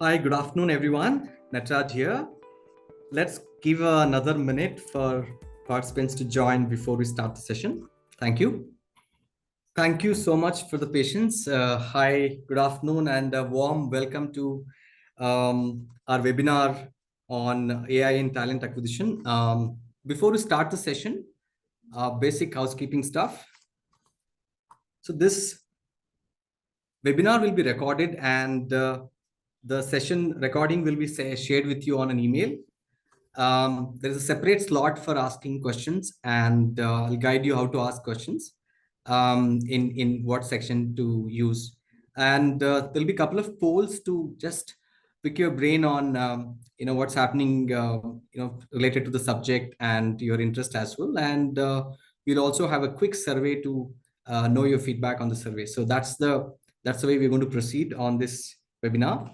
Hi, good afternoon, everyone. Nataraj here. Let's give another minute for participants to join before we start the session. Thank you. Thank you so much for the patience. Hi, good afternoon, and a warm welcome to our webinar on AI in talent acquisition. Before we start the session, basic housekeeping stuff. So this webinar will be recorded, and the session recording will be shared with you on an email. There is a separate slot for asking questions, and I'll guide you how to ask questions in what section to use. And there'll be a couple of polls to just pick your brain on what's happening related to the subject and your interest as well. And we'll also have a quick survey to know your feedback on the survey. So that's the way we're going to proceed on this webinar.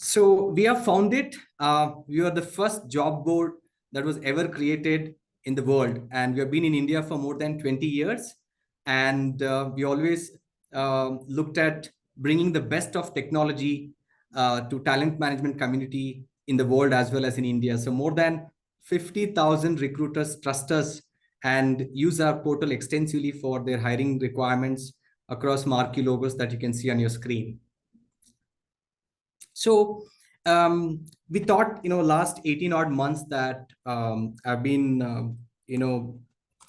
So we have foundit. We are the first job board that was ever created in the world, and we have been in India for more than 20 years. And we always looked at bringing the best of technology to talent management community in the world as well as in India. So more than 50,000 recruiters trust us and use our portal extensively for their hiring requirements across marquee logos that you can see on your screen. So we thought, last 18 odd months that have been,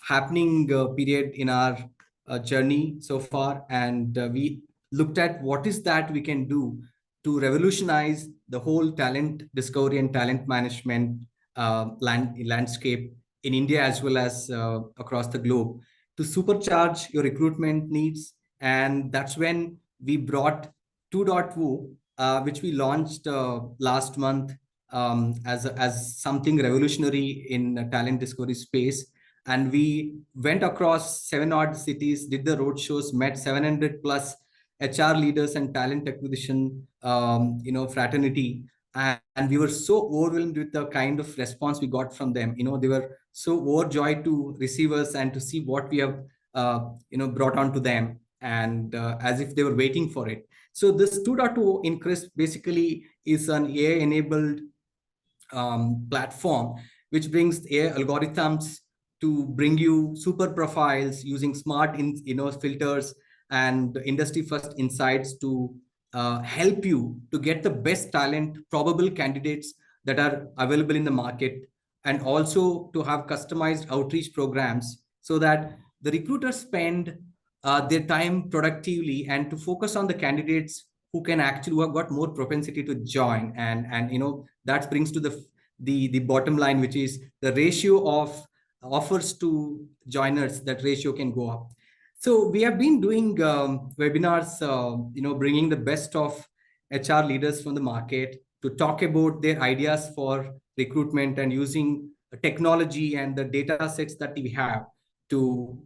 happening period in our journey so far. And we looked at what is that we can do to revolutionize the whole talent discovery and talent management landscape in India as well as across the globe to supercharge your recruitment needs. And that's when we brought 2.0, which we launched last month as something revolutionary in talent discovery space. And we went across 7 odd cities, did the road shows, met 700 plus HR leaders and talent acquisition, fraternity. And we were so overwhelmed with the kind of response we got from them. They were so overjoyed to receive us and to see what we have, brought on to them, and as if they were waiting for it. So this 2.0 in Crisp basically is an AI-enabled platform which brings AI algorithms to bring you super profiles using smart filters and industry-first insights to help you to get the best talent, probable candidates that are available in the market, and also to have customized outreach programs so that the recruiters spend their time productively and to focus on the candidates who have got more propensity to join. And that brings to the bottom line, which is the ratio of offers to joiners. That ratio can go up. So we have been doing webinars, bringing the best of HR leaders from the market to talk about their ideas for recruitment and using technology and the data sets that we have to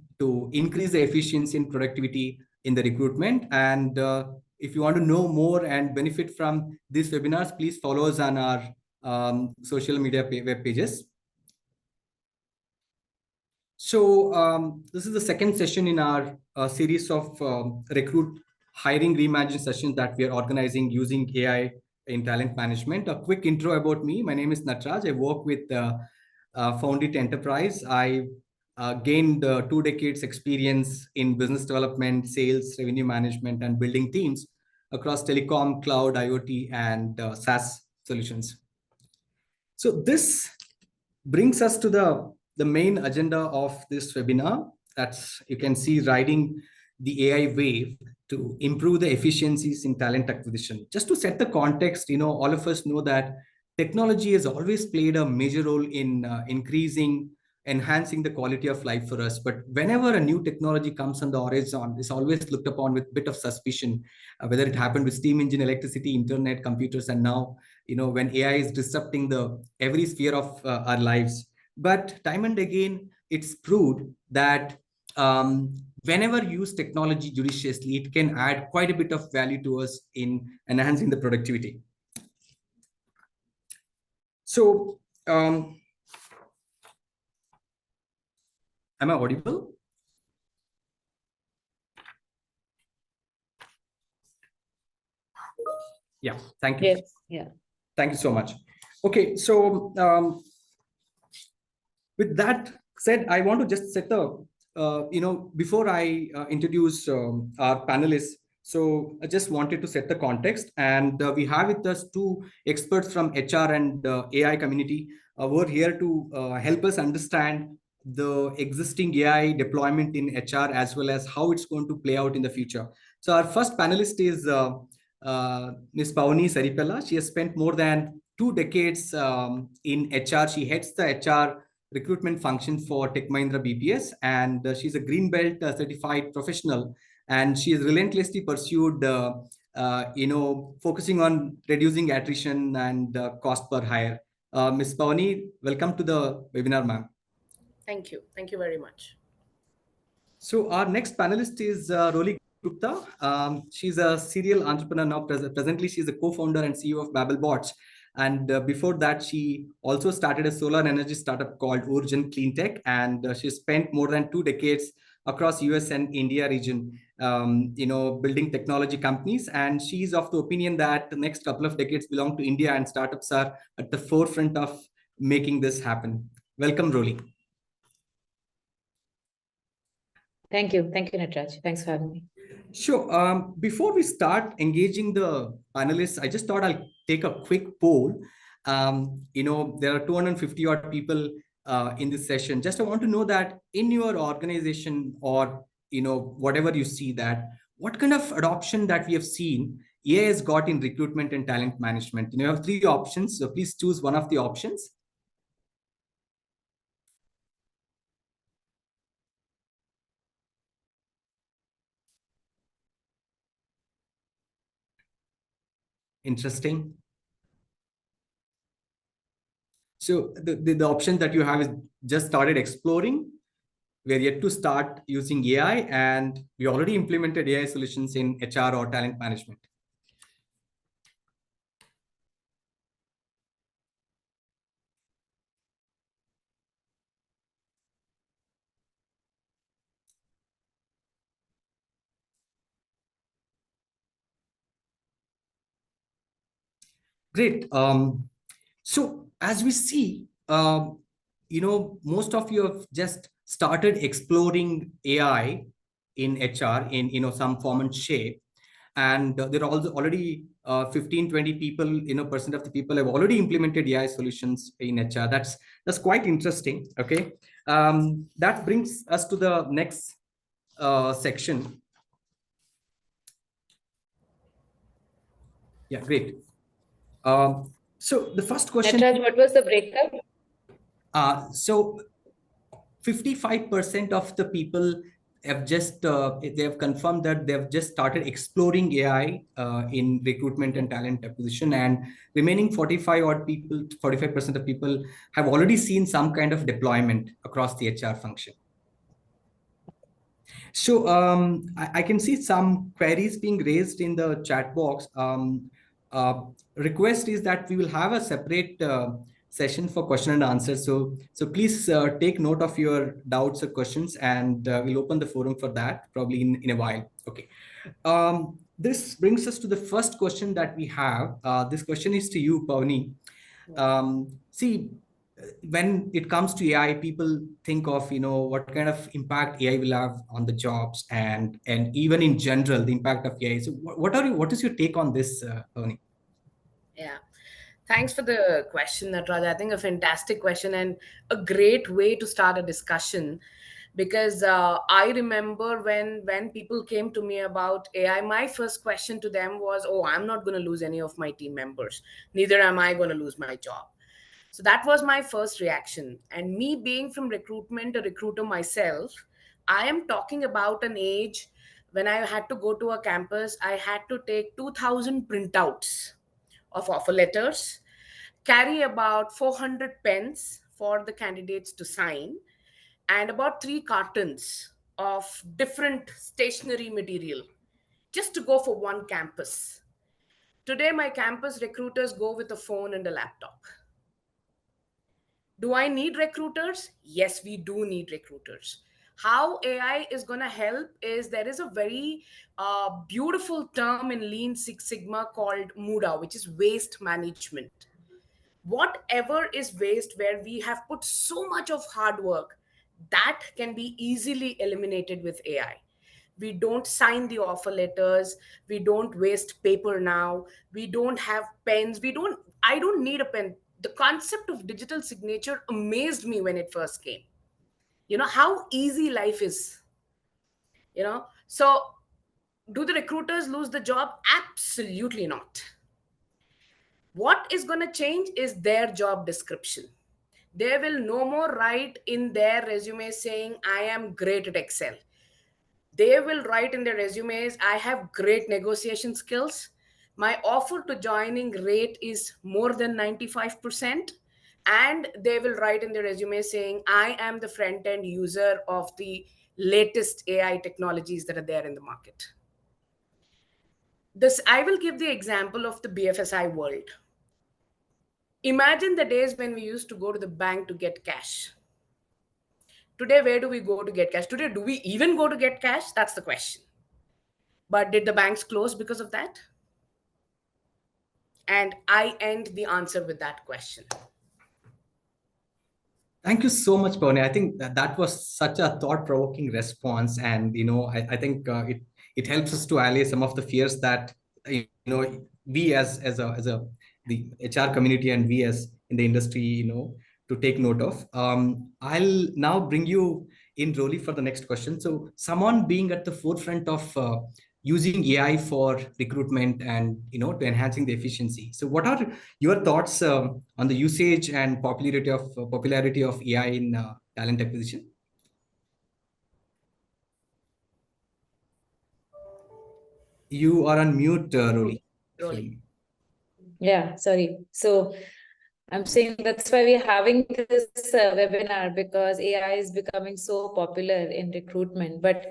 increase the efficiency and productivity in the recruitment. And if you want to know more and benefit from these webinars, please follow us on our social media web pages. So this is the second session in our series of Recruit Hiring Reimagined sessions that we are organizing using AI in talent management. A quick intro about me. My name is Nataraj. I work with foundit Enterprise. I gained 2 decades experience in business development, sales, revenue management, and building teams across telecom, cloud, IoT, and SaaS solutions. So this brings us to the main agenda of this webinar. That's, you can see, riding the AI wave to improve the efficiencies in talent acquisition. Just to set the context, all of us know that technology has always played a major role in enhancing the quality of life for us. But whenever a new technology comes on the horizon, it's always looked upon with a bit of suspicion, whether it happened with steam engine, electricity, internet, computers, and now, when AI is disrupting every sphere of our lives. But time and again, it's proved that whenever you use technology judiciously, it can add quite a bit of value to us in enhancing the productivity. So, am I audible? Yeah, thank you. Yes, yeah. Thank you so much. Okay, so with that said, I want to just set the, before I introduce our panelists, so I just wanted to set the context. And we have with us two experts from HR and AI community who are here to help us understand the existing AI deployment in HR as well as how it's going to play out in the future. So our first panelist is Ms. Pavani Saripella. She has spent more than 2 decades in HR. She heads the HR recruitment function for Tech Mahindra BPS, and she's a green belt certified professional, and she has relentlessly pursued, focusing on reducing attrition and cost per hire. Ms. Pavani, welcome to the webinar, ma'am. Thank you. Thank you very much. So our next panelist is Roli Gupta. She's a serial entrepreneur now. Presently, she's the co-founder and CEO of Babblebots. And before that, she also started a solar energy startup called Urgent Clean Tech. And she spent more than 2 decades across US and India region, building technology companies. And she's of the opinion that the next couple of decades belong to India, and startups are at the forefront of making this happen. Welcome, Roli. Thank you. Thank you, Nataraj. Thanks for having me. Sure. Before we start engaging the panelists, I just thought I'll take a quick poll. There are 250 odd people in this session. Just I want to know that in your organization, or whatever you see, that what kind of adoption that we have seen AI has got in recruitment and talent management. You have 3 options, so please choose one of the options. Interesting. So the option that you have is just started exploring. We are yet to start using AI, and we already implemented AI solutions in HR or talent management. Great. So as we see, most of you have just started exploring AI in HR in some form and shape. And there are also already 15-20 people, percent of the people have already implemented AI solutions in HR. That's quite interesting. Okay. That brings us to the next section. Yeah, great. So the first question. Nataraj, what was the breakup? So 55% of the people have just they have confirmed that they have just started exploring AI in recruitment and talent acquisition, and remaining 45% of people have already seen some kind of deployment across the HR function. So I can see some queries being raised in the chat box. Request is that we will have a separate session for question and answer. So please take note of your doubts or questions, and we'll open the forum for that probably in a while. Okay. This brings us to the first question that we have. This question is to you, Pavani. See, when it comes to AI, people think of what kind of impact AI will have on the jobs, and even in general the impact of AI. So what is your take on this, Pavani? Yeah. Thanks for the question, Nataraj. I think a fantastic question and a great way to start a discussion, because I remember when people came to me about AI, my first question to them was, "Oh, I'm not going to lose any of my team members. Neither am I going to lose my job." So that was my first reaction. And me being from recruitment, a recruiter myself, I am talking about an age when I had to go to a campus, I had to take 2,000 printouts of offer letters, carry about 400 pens for the candidates to sign, and about 3 cartons of different stationery material just to go for one campus. Today, my campus recruiters go with a phone and a laptop. Do I need recruiters? Yes, we do need recruiters. How AI is going to help is there is a very beautiful term in Lean Six Sigma called MUDA, which is waste management. Whatever is waste where we have put so much of hard work, that can be easily eliminated with AI. We don't sign the offer letters, we don't waste paper now, we don't have pens, I don't need a pen. The concept of digital signature amazed me when it first came. How easy life is. So do the recruiters lose the job? Absolutely not. What is going to change is their job description. They will no more write in their resume saying, I am great at Excel. They will write in their resumes, I have great negotiation skills. My offer to joining rate is more than 95%. And they will write in their resume saying, I am the front end user of the latest AI technologies that are there in the market. I will give the example of the BFSI world. Imagine the days when we used to go to the bank to get cash. Today, where do we go to get cash? Today, do we even go to get cash? That's the question. But did the banks close because of that? And I end the answer with that question. Thank you so much, Pavani. I think that was such a thought-provoking response, and I think it helps us to allay some of the fears that we as the HR community and we as in the industry to take note of. I'll now bring you in, Roli, for the next question. So, someone being at the forefront of using AI for recruitment and to enhancing the efficiency. So, what are your thoughts on the usage and popularity of AI in talent acquisition? You are on mute, Roli. Roli. Yeah, sorry. So I'm saying that's why we're having this webinar, because AI is becoming so popular in recruitment. But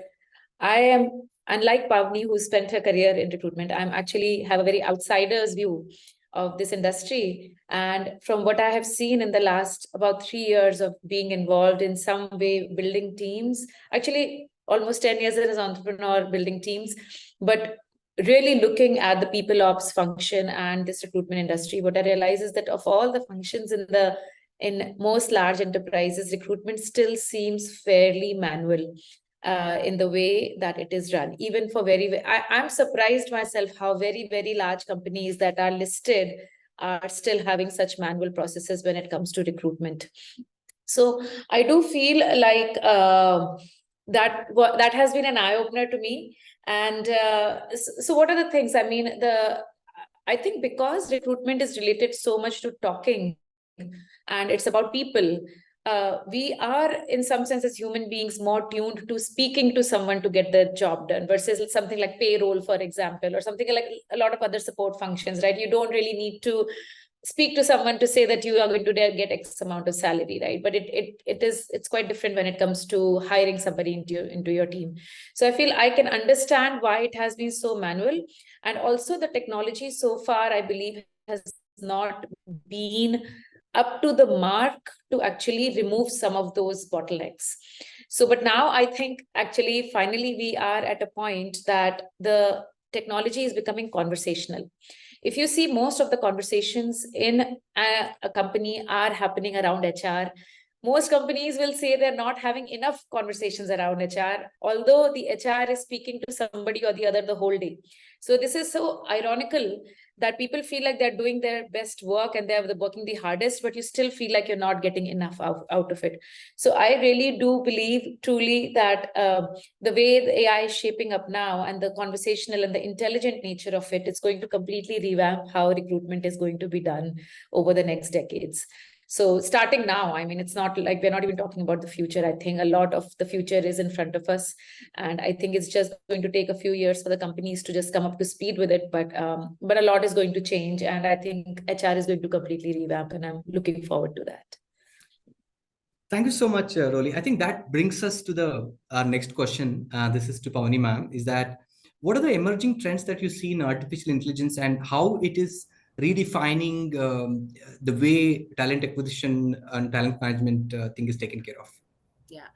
I am, unlike Pavani, who spent her career in recruitment, I'm actually have a very outsider's view of this industry. And from what I have seen in the last about 3 years of being involved in some way building teams, actually almost 10 years as an entrepreneur building teams, but really looking at the people ops function and this recruitment industry, what I realize is that of all the functions in most large enterprises, recruitment still seems fairly manual in the way that it is run. Even for I'm surprised myself how very, very large companies that are listed are still having such manual processes when it comes to recruitment. So I do feel like that has been an eye-opener to me. And so what are the things? I mean, I think because recruitment is related so much to talking and it's about people, we are in some sense as human beings more tuned to speaking to someone to get the job done versus something like payroll, for example, or something like a lot of other support functions, right? You don't really need to speak to someone to say that you are going to get X amount of salary, right? But it's quite different when it comes to hiring somebody into your team. So I feel I can understand why it has been so manual, and also the technology so far, I believe, has not been up to the mark to actually remove some of those bottlenecks. So, but now I think actually finally we are at a point that the technology is becoming conversational. If you see, most of the conversations in a company are happening around HR. Most companies will say they're not having enough conversations around HR, although the HR is speaking to somebody or the other the whole day. So this is so ironical that people feel like they're doing their best work and they're working the hardest, but you still feel like you're not getting enough out of it. So I really do believe truly that the way the AI is shaping up now and the conversational and the intelligent nature of it, it's going to completely revamp how recruitment is going to be done over the next decades. So starting now, I mean, it's not like we're not even talking about the future. I think a lot of the future is in front of us. And I think it's just going to take a few years for the companies to just come up to speed with it. But a lot is going to change. And I think HR is going to completely revamp. And I'm looking forward to that. Thank you so much, Roli. I think that brings us to our next question. This is to Pavani ma'am. Is that what are the emerging trends that you see in artificial intelligence and how it is redefining the way talent acquisition and talent management thing is taken care of? Yeah.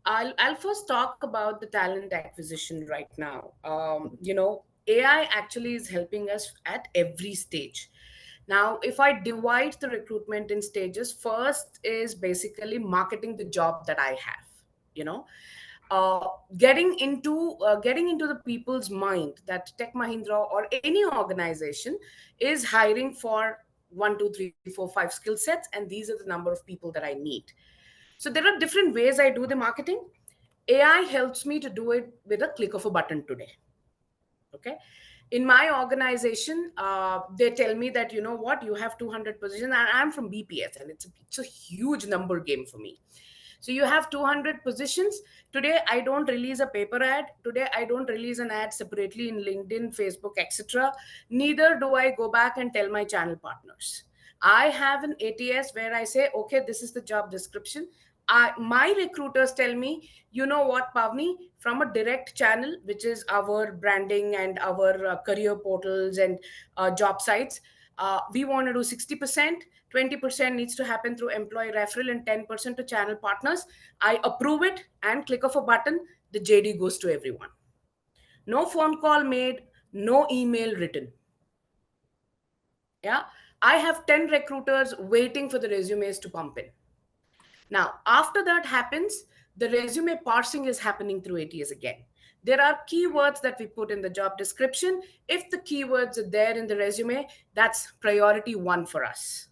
I'll first talk about the talent acquisition right now. AI actually is helping us at every stage. Now, if I divide the recruitment in stages, first is basically marketing the job that I have. You know, uh, getting into the people's mind that Tech Mahindra or any organization is hiring for 1, 2, 3, 4, 5 skill sets, and these are the number of people that I need. So there are different ways I do the marketing. AI helps me to do it with a click of a button today. Okay. In my organization, they tell me that, you know what, you have 200 positions, and I'm from BPS, and it's a huge number game for me. So you have 200 positions. Today, I don't release a paper ad. Today, I don't release an ad separately in LinkedIn, Facebook, etc. Neither do I go back and tell my channel partners. I have an ATS where I say, okay, this is the job description. My recruiters tell me, you know what, Pavni, from a direct channel, which is our branding and our career portals and job sites, we want to do 60%, 20% needs to happen through employee referral, and 10% to channel partners. I approve it and click of a button, the JD goes to everyone. No phone call made, no email written. Yeah. I have 10 recruiters waiting for the resumes to pump in. Now, after that happens, the resume parsing is happening through ATS again. There are keywords that we put in the job description. If the keywords are there in the resume, that's priority one for us.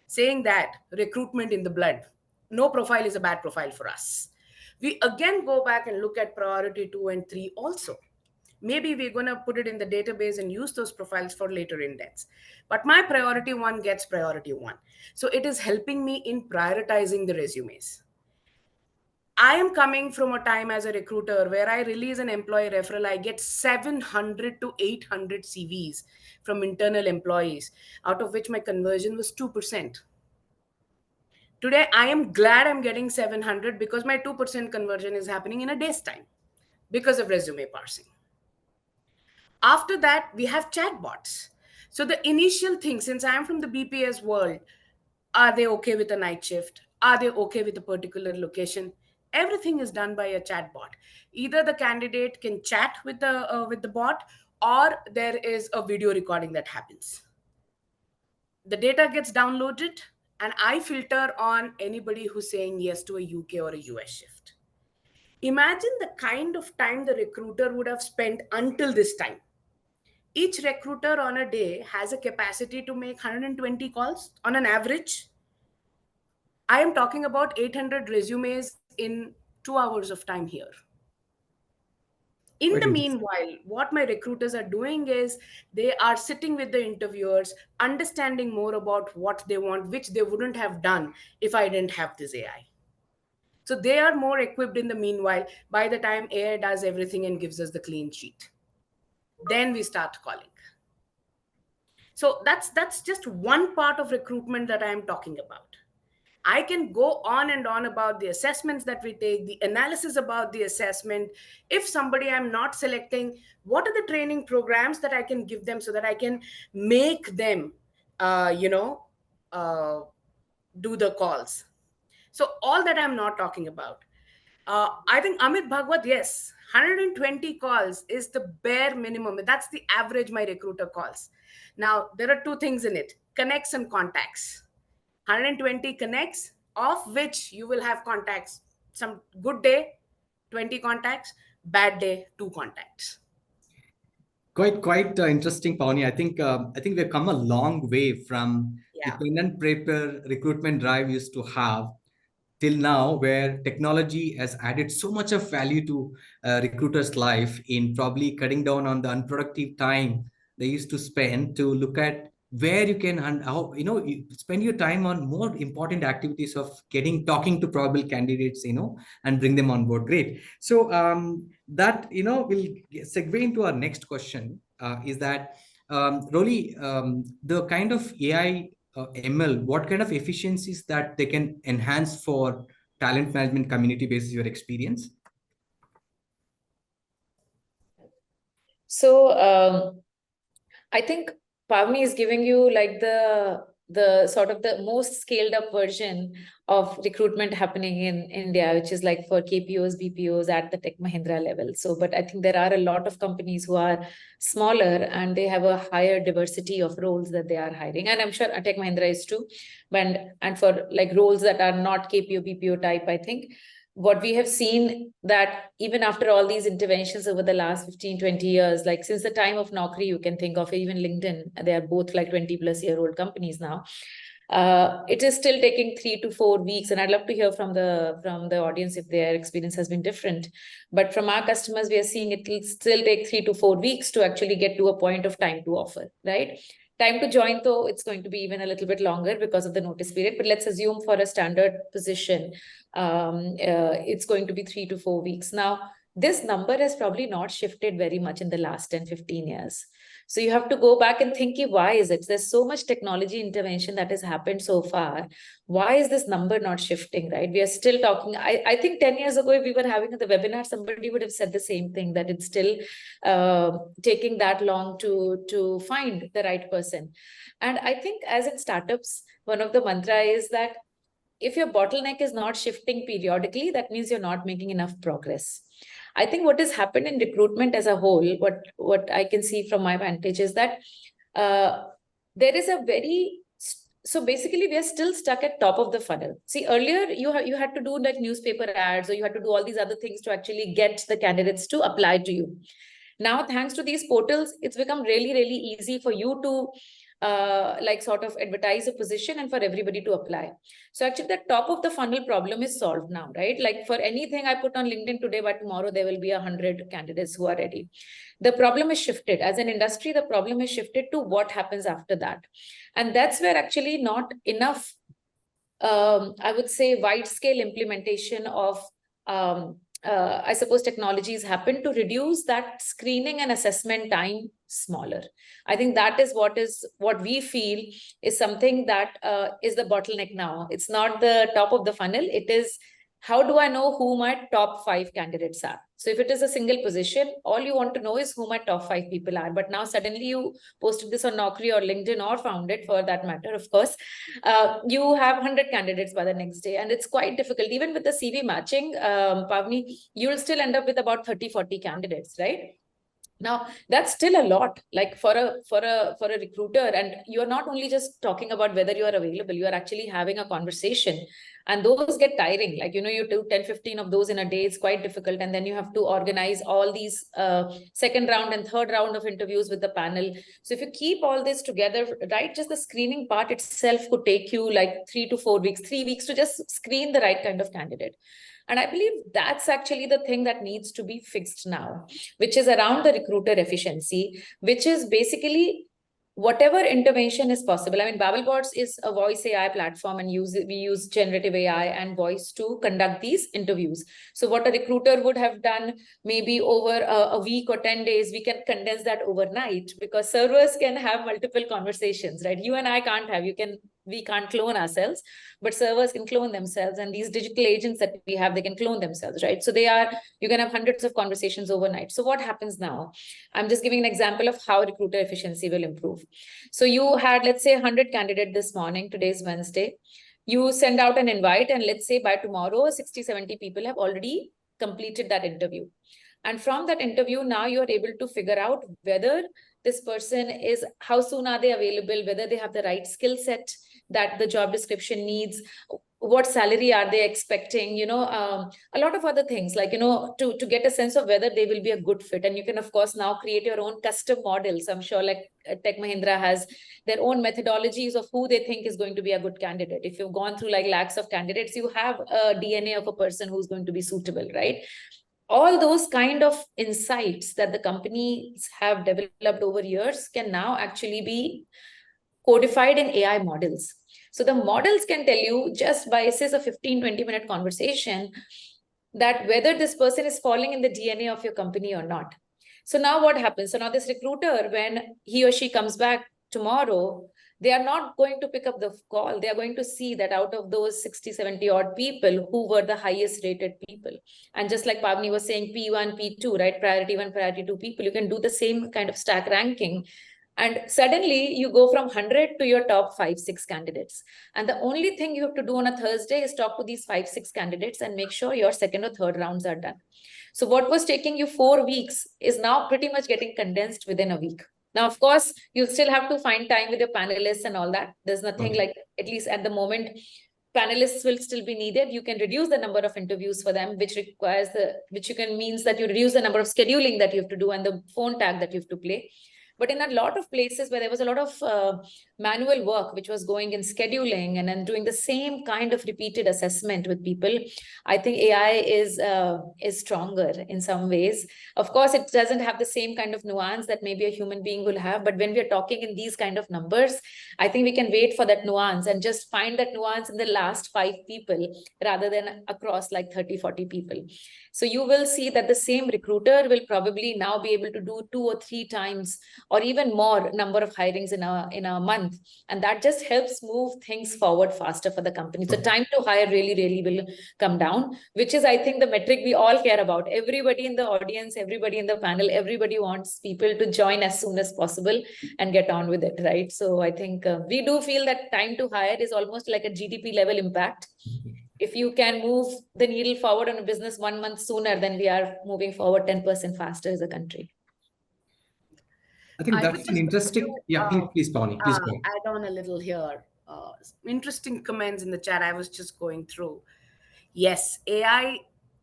Saying that recruitment in the blood, no profile is a bad profile for us. We again go back and look at priority 2 and 3 also. Maybe we're going to put it in the database and use those profiles for later index. But my priority one gets priority one. So it is helping me in prioritizing the resumes. I am coming from a time as a recruiter where I release an employee referral, I get 700 to 800 CVs from internal employees, out of which my conversion was 2%. Today, I am glad I'm getting 700 because my 2% conversion is happening in a day's time because of resume parsing. After that, we have chatbots. So the initial thing, since I'm from the BPS world, are they okay with a night shift? Are they okay with a particular location? Everything is done by a chatbot. Either the candidate can chat with the bot, or there is a video recording that happens. The data gets downloaded, and I filter on anybody who's saying yes to a UK or a US shift. Imagine the kind of time the recruiter would have spent until this time. Each recruiter on a day has a capacity to make 120 calls on an average. I am talking about 800 resumes in 2 hours of time here. In Quite the interesting. meanwhile, what my recruiters are doing is they are sitting with the interviewers, understanding more about what they want, which they wouldn't have done if I didn't have this AI. So they are more equipped in the meanwhile by the time AI does everything and gives us the clean sheet. Then we start calling. So that's just one part of recruitment that I am talking about. I can go on and on about the assessments that we take, the analysis about the assessment. If somebody I'm not selecting, what are the training programs that I can give them so that I can make them, uh, you know, uh, do the calls. So all that I'm not talking about. I think Amit Bhagwat, yes, 120 calls is the bare minimum. That's the average my recruiter calls. Now, there are two things in it: connects and contacts. 120 connects, of which you will have contacts. Some good day, 20 contacts, bad day, 2 contacts. Quite interesting, Pavani. I think we've come a long way from the Yeah. pen and paper recruitment drive used to have till now, where technology has added so much of value to recruiters' life in probably cutting down on the unproductive time they used to spend to look at where you can and how you spend your time on more important activities of getting talking to probable candidates, and bring them on board. Great. So that will segue into our next question. Is that Roli, the kind of AI ML, what kind of efficiencies that they can enhance for talent management community basis your experience? So I think Pavni is giving you like the the sort of the most scaled up version of recruitment happening in India, which is like for KPOs, BPOs at the Tech Mahindra level. So, but I think there are a lot of companies who are smaller and they have a higher diversity of roles that they are hiring. And I'm sure Tech Mahindra is too. And for like roles that are not KPO, BPO type, I think what we have seen that even after all these interventions over the last 15, 20 years, like since the time of Naukri, you can think of even LinkedIn, they are both like 20-plus-year-old companies now. It is still taking 3 to 4 weeks, and I'd love to hear from the audience if their experience has been different. But from our customers, we are seeing it will still take 3 to 4 weeks to actually get to a point of time to offer, right? Time to join, though, it's going to be even a little bit longer because of the notice period. But let's assume for a standard position, it's going to be 3 to 4 weeks. Now, this number has probably not shifted very much in the last 10, 15 years. So you have to go back and think, why is it? There's so much technology intervention that has happened so far. Why is this number not shifting, right? We are still talking. I think 10 years ago, if we were having the webinar, somebody would have said the same thing, that it's still taking that long to find the right person. And I think as in startups, one of the mantra is that if your bottleneck is not shifting periodically, that means you're not making enough progress. I think what has happened in recruitment as a whole, what I can see from my vantage is that there is so basically we are still stuck at top of the funnel. See, earlier you had to do like newspaper ads, or you had to do all these other things to actually get the candidates to apply to you. Now, thanks to these portals, it's become really, really easy for you to like sort of advertise a position and for everybody to apply. So actually the top of the funnel problem is solved now, right? Like for anything I put on LinkedIn today, by tomorrow, there will be 100 candidates who are ready. The problem is shifted. As an industry, the problem is shifted to what happens after that. And that's where actually not enough, I would say, wide scale implementation of I suppose technologies happen to reduce that screening and assessment time smaller. I think that is what we feel is something that is the bottleneck now. It's not the top of the funnel. It is, how do I know who my top 5 candidates are? So if it is a single position, all you want to know is who my top 5 people are. But now suddenly you posted this on Naukri or LinkedIn or foundit, for that matter, of course, you have 100 candidates by the next day. And it's quite difficult. Even with the CV matching, Pavani, you'll still end up with about 30, 40 candidates, right? Now, that's still a lot, like for a recruiter. And you're not only just talking about whether you are available, you are actually having a conversation. And those get tiring. Like, you do 10, 15 of those in a day. It's quite difficult. And then you have to organize all these second round and third round of interviews with the panel. So if you keep all this together, right, just the screening part itself could take you like 3 to 4 weeks, 3 weeks to just screen the right kind of candidate. And I believe that's actually the thing that needs to be fixed now, which is around the recruiter efficiency, which is basically whatever intervention is possible. I mean, Babblebots is a voice AI platform, and we use generative AI and voice to conduct these interviews. So what a recruiter would have done maybe over a week or 10 days, we can condense that overnight, because servers can have multiple conversations, right? You and I can't have, we can't clone ourselves, but servers can clone themselves. And these digital agents that we have, they can clone themselves, right? So you can have hundreds of conversations overnight. So what happens now? I'm just giving an example of how recruiter efficiency will improve. So you had, let's say, 100 candidates this morning. Today's Wednesday. You send out an invite, and let's say by tomorrow, 60, 70 people have already completed that interview. And from that interview, now you're able to figure out whether this person is, how soon are they available, whether they have the right skill set that the job description needs, what salary are they expecting, a lot of other things, like, to get a sense of whether they will be a good fit. And you can, of course, now create your own custom models. I'm sure like Tech Mahindra has their own methodologies of who they think is going to be a good candidate. If you've gone through like lakhs of candidates, you have a DNA of a person who's going to be suitable, right? All those kind of insights that the companies have developed over years can now actually be codified in AI models. So the models can tell you just by, say, a 15, 20-minute conversation that whether this person is falling in the DNA of your company or not. So now what happens? So now this recruiter, when he or she comes back tomorrow, they are not going to pick up the call. They are going to see that out of those 60, 70 odd people, who were the highest rated people. And just like Pavani was saying, P1, P2, right? Priority 1, priority 2 people, you can do the same kind of stack ranking. And suddenly you go from 100 to your top 5-6 candidates. And the only thing you have to do on a Thursday is talk to these 5-6 candidates and make sure your second or third rounds are done. So what was taking you 4 weeks is now pretty much getting condensed within a week. Now, of course, you still have to find time with your panelists and all that. There's nothing like, at least at the moment, panelists will still be needed. You can reduce the number of interviews for them, which means that you reduce the number of scheduling that you have to do and the phone tag that you have to play. But in a lot of places where there was a lot of manual work, which was going in scheduling and then doing the same kind of repeated assessment with people, I think AI is stronger in some ways. Of course, it doesn't have the same kind of nuance that maybe a human being will have. But when we're talking in these kind of numbers, I think we can wait for that nuance and just find that nuance in the last 5 people rather than across like 30, 40 people. So you will see that the same recruiter will probably now be able to do 2 or 3 times or even more number of hirings in a month. And that just helps move things forward faster for the company. So time to hire really, really will come down, which is, I think, the metric we all care about. Everybody in the audience, everybody in the panel, everybody wants people to join as soon as possible and get on with it, right? So I think we do feel that time to hire is almost like a GDP level impact. If you can move the needle forward on a business 1 month sooner, then we are moving forward 10% faster as a country. I think that's an interesting. Yeah, please, Pavani, please go. Add on a little here. Interesting comments in the chat. I was just going through. Yes, AI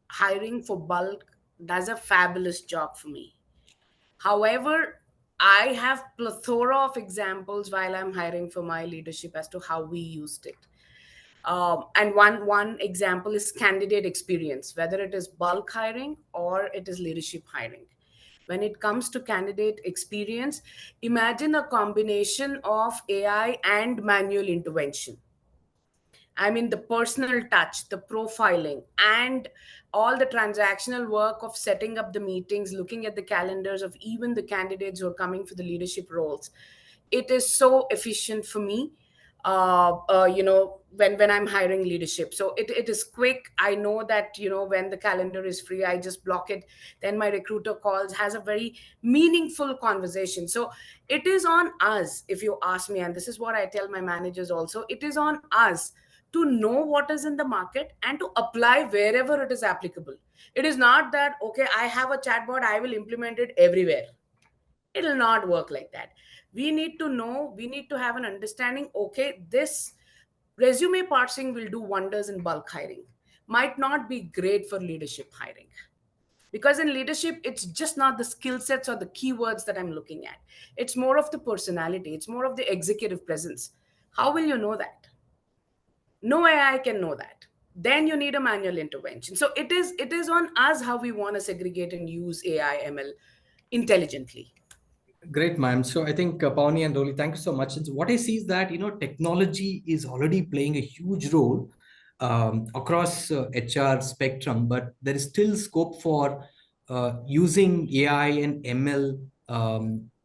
hiring for bulk does a fabulous job for me. However, I have plethora of examples while I'm hiring for my leadership as to how we used it. And one example is candidate experience, whether it is bulk hiring or it is leadership hiring. When it comes to candidate experience, imagine a combination of AI and manual intervention. I mean, the personal touch, the profiling, and all the transactional work of setting up the meetings, looking at the calendars of even the candidates who are coming for the leadership roles. It is so efficient for me, when I'm hiring leadership. So it is quick. I know that, when the calendar is free, I just block it. Then my recruiter calls, has a very meaningful conversation. So it is on us, if you ask me, and this is what I tell my managers also, it is on us to know what is in the market and to apply wherever it is applicable. It is not that, okay, I have a chatbot, I will implement it everywhere. It will not work like that. We need to know, we need to have an understanding, okay, this resume parsing will do wonders in bulk hiring, might not be great for leadership hiring. Because in leadership, it's just not the skill sets or the keywords that I'm looking at. It's more of the personality, it's more of the executive presence. How will you know that? No AI can know that. Then you need a manual intervention. So it is on us how we want to segregate and use AI ML intelligently. Great, ma'am. So I think Pavani and Roli, thank you so much. And what I see is that technology is already playing a huge role across HR spectrum, but there is still scope for using AI and ML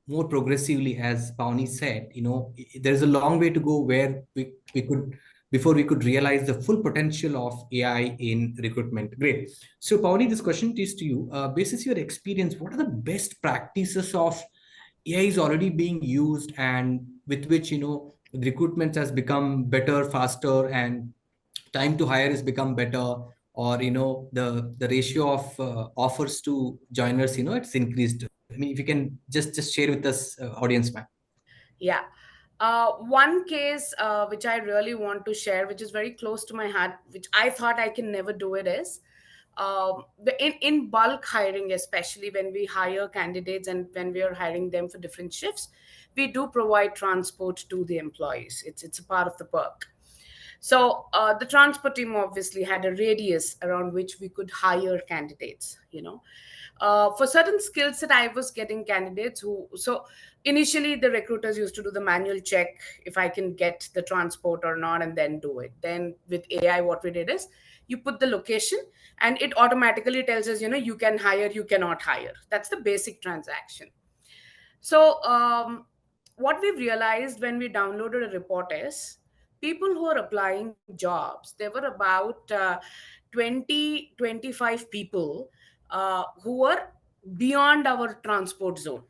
more progressively, as Pavani said. There's a long way to go where we could before we could realize the full potential of AI in recruitment. Great. So Pavani, this question is to you. Basis your experience, what are the best practices of AI is already being used and with which recruitment has become better, faster, and time to hire has become better, or the ratio of offers to joiners, it's increased. I mean, if you can just share with us, audience, ma'am. Yeah. One case which I really want to share, which is very close to my heart, which I thought I can never do it, is in bulk hiring, especially when we hire candidates and when we are hiring them for different shifts, we do provide transport to the employees. It's a part of the perk. So the transport team obviously had a radius around which we could hire candidates. For certain skills that I was getting candidates so initially the recruiters used to do the manual check if I can get the transport or not, and then do it. Then with AI, what we did is you put the location and it automatically tells us, you can hire, you cannot hire. That's the basic transaction. So what we've realized when we downloaded a report is people who are applying jobs, there were about 25 people who were beyond our transport zone.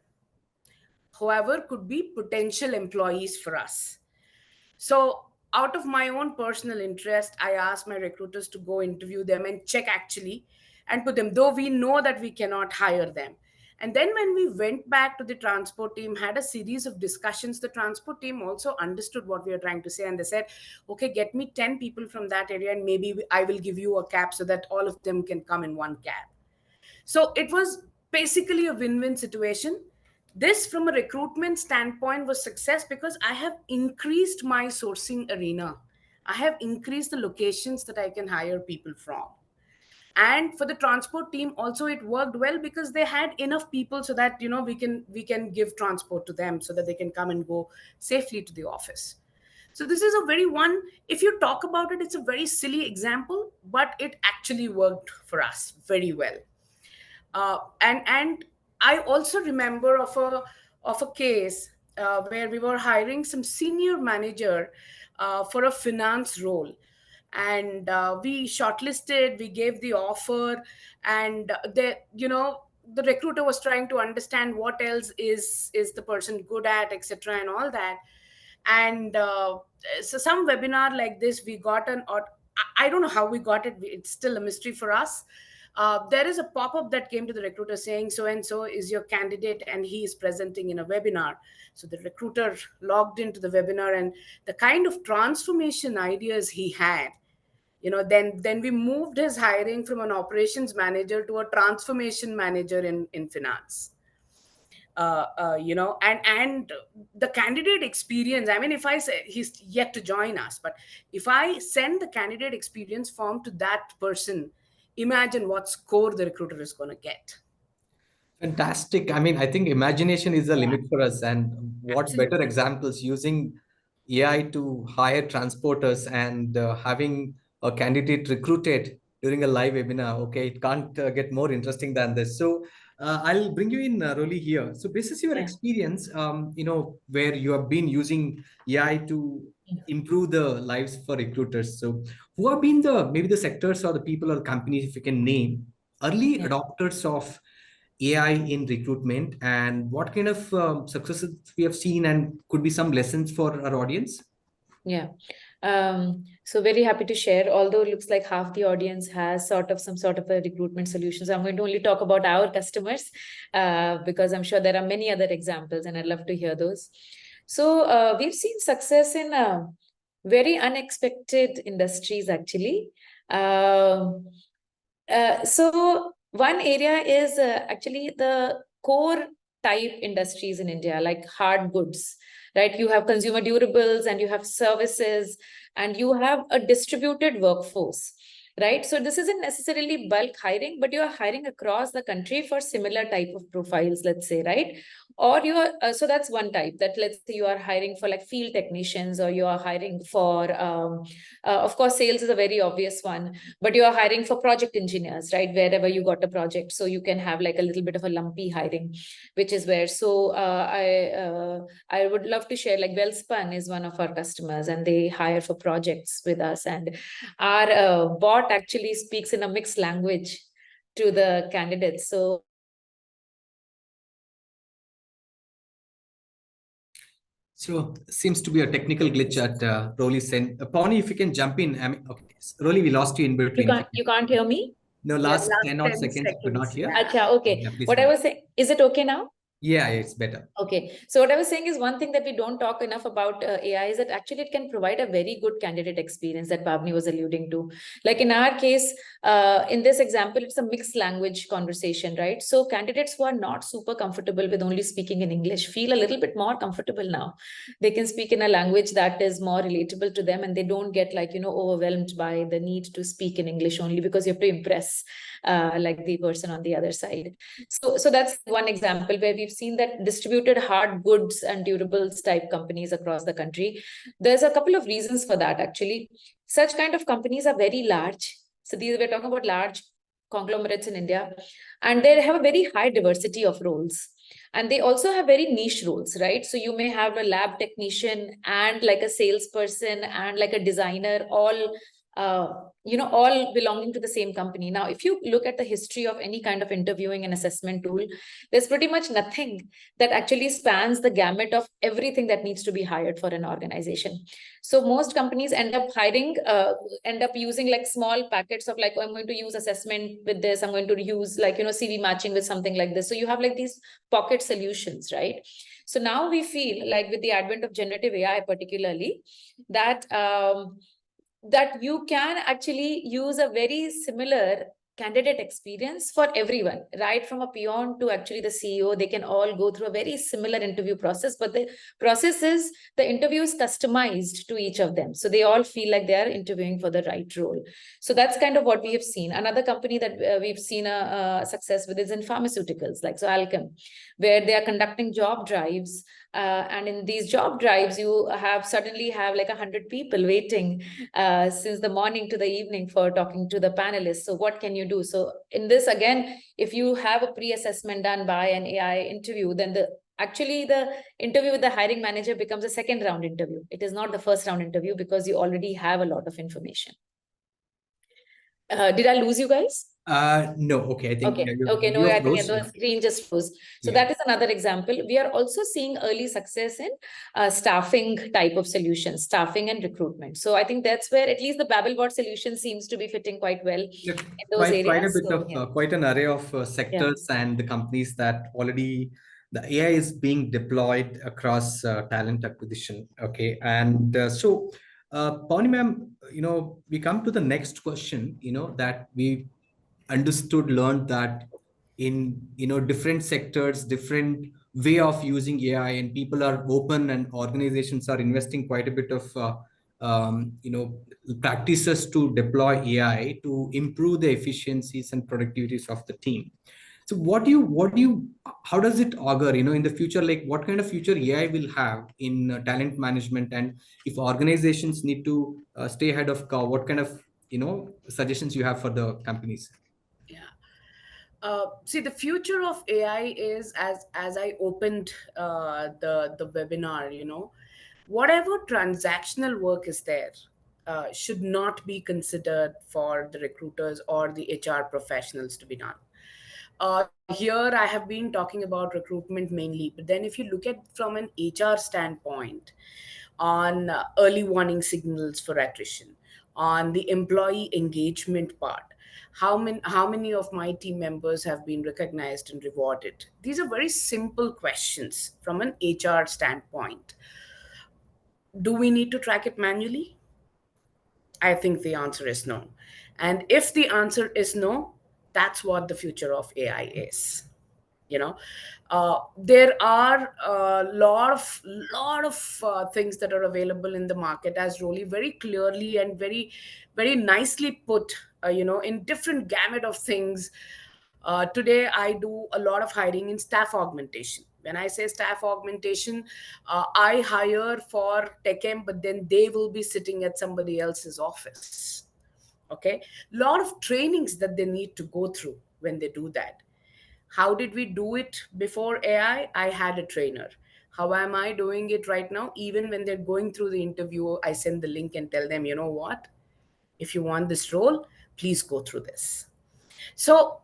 whoever could be potential employees for us. So out of my own personal interest, I asked my recruiters to go interview them and check actually and put them, though we know that we cannot hire them. And then when we went back to the transport team, had a series of discussions, the transport team also understood what we were trying to say. And they said, okay, get me 10 people from that area and maybe I will give you a cab so that all of them can come in one cab. So it was basically a win-win situation. This, from a recruitment standpoint, was success because I have increased my sourcing arena. I have increased the locations that I can hire people from. And for the transport team also, it worked well because they had enough people so that we can give transport to them so that they can come and go safely to the office. So this is a very one, if you talk about it, it's a very silly example, but it actually worked for us very well. And I also remember of a case where we were hiring some senior manager for a finance role, and we shortlisted, we gave the offer, and the recruiter was trying to understand what else is the person good at, etc., and all that. And so some webinar like this, we got an, or I don't know how we got it, it's still a mystery for us. There is a pop-up that came to the recruiter saying so and so is your candidate and he is presenting in a webinar. So the recruiter logged into the webinar, and the kind of transformation ideas he had, then we moved his hiring from an operations manager to a transformation manager in finance. And the candidate experience, I mean, if I say he's yet to join us, but if I send the candidate experience form to that person, imagine what score the recruiter is going to get. Fantastic. I mean, I think imagination is the Yeah, limit for us. And what better absolutely. examples using AI to hire transporters and having a candidate recruited during a live webinar. Okay, it can't get more interesting than this. So I'll bring you in, Roli, here. So this is your Yeah. experience, where you have been using AI to improve the lives for recruiters. So who have been the maybe the sectors or the people or companies, if you can name, early Yeah. adopters of AI in recruitment, and what kind of successes we have seen, and could be some lessons for our audience? Yeah. So very happy to share, although it looks like half the audience has some sort of a recruitment solution. So I'm going to only talk about our customers because I'm sure there are many other examples and I'd love to hear those. So we've seen success in very unexpected industries, actually. So one area is actually the core type industries in India, like hard goods, right? You have consumer durables and you have services and you have a distributed workforce, right? So this isn't necessarily bulk hiring, but you are hiring across the country for similar type of profiles, let's say, right? Or you are, so that's one type, that let's say you are hiring for like field technicians, or you are hiring for, of course, sales is a very obvious one, but you are hiring for project engineers, right? Wherever you got a project, so you can have like a little bit of a lumpy hiring, which is where. So I would love to share, like Wellspun is one of our customers, and they hire for projects with us, and our bot actually speaks in a mixed language to the candidates. So Seems to be a technical glitch at Roli's end. Pawni, if you can jump in. I mean, okay, Roli, we lost you in you between. If can't you you can. can't hear me? No, Yeah, last last 10 odd 10 seconds, but not seconds. here. Yeah. Acha, okay. Yeah, please What go I ahead. was saying, is it okay now? Yeah, it's better. Okay, so what I was saying is, one thing that we don't talk enough about AI is that actually it can provide a very good candidate experience that Pavani was alluding to. Like in our case, in this example, it's a mixed language conversation, right? So candidates who are not super comfortable with only speaking in English feel a little bit more comfortable now. They can speak in a language that is more relatable to them, and they don't get like, overwhelmed by the need to speak in English only because you have to impress like the person on the other side. So that's one example where we've seen that distributed hard goods and durables type companies across the country. There's a couple of reasons for that, actually. Such kind of companies are very large. So we're talking about large conglomerates in India, and they have a very high diversity of roles. And they also have very niche roles, right? So you may have a lab technician and like a salesperson and like a designer all all belonging to the same company. Now, if you look at the history of any kind of interviewing and assessment tool, there's pretty much nothing that actually spans the gamut of everything that needs to be hired for an organization. So most companies end up using like small packets of like, oh, I'm going to use assessment with this, I'm going to use like, CV matching with something like this. So you have like these pocket solutions, right? So now we feel like with the advent of generative AI particularly, that you can actually use a very similar candidate experience for everyone, right from a peon to actually the CEO. They can all go through a very similar interview process, but the process is, the interview is customized to each of them, so they all feel like they are interviewing for the right role. So that's kind of what we have seen. Another company that we've seen a success with is in pharmaceuticals, like so Alchem, where they are conducting job drives, and in these job drives you suddenly have like 100 people waiting since the morning to the evening for talking to the panelists. So what can you do? So in this, again, if you have a pre-assessment done by an AI interview, then the interview with the hiring manager becomes a second round interview. It is not the first round interview, because you already have a lot of information. Did I lose you guys? No. Okay. I think Okay. No, I think the screen just froze. So that is another example. We are also seeing early success in staffing type of solutions, staffing and recruitment. So I think that's where at least the Babblebot solution seems to be fitting quite well in those areas. Quite a bit of quite an array of sectors and the companies that already the AI is being deployed across talent acquisition. Okay, and so Pavani ma'am, we come to the next question. That we learned that in different sectors, different way of using AI, and people are open and organizations are investing quite a bit of practices to deploy AI to improve the efficiencies and productivities of the team. So how does it augur, in the future, like what kind of future AI will have in talent management, and if organizations need to stay ahead of curve, what kind of, suggestions you have for the companies? Yeah. See, the future of AI is, as I opened the webinar, whatever transactional work is there should not be considered for the recruiters or the HR professionals to be done. Here I have been talking about recruitment mainly, but then if you look at from an HR standpoint, on early warning signals for attrition, on the employee engagement part, how many of my team members have been recognized and rewarded? These are very simple questions from an HR standpoint. Do we need to track it manually? I think the answer is no. And if the answer is no, that's what the future of AI is. There are a lot of things that are available in the market, as Roli very clearly and very very nicely put, in different gamut of things. Today I do a lot of hiring in staff augmentation. When I say staff augmentation, I hire for TechM, but then they will be sitting at somebody else's office. Okay, a lot of trainings that they need to go through when they do that. How did we do it before AI? I had a trainer. How am I doing it right now? Even when they're going through the interview, I send the link and tell them, you know what? If you want this role, please go through this. So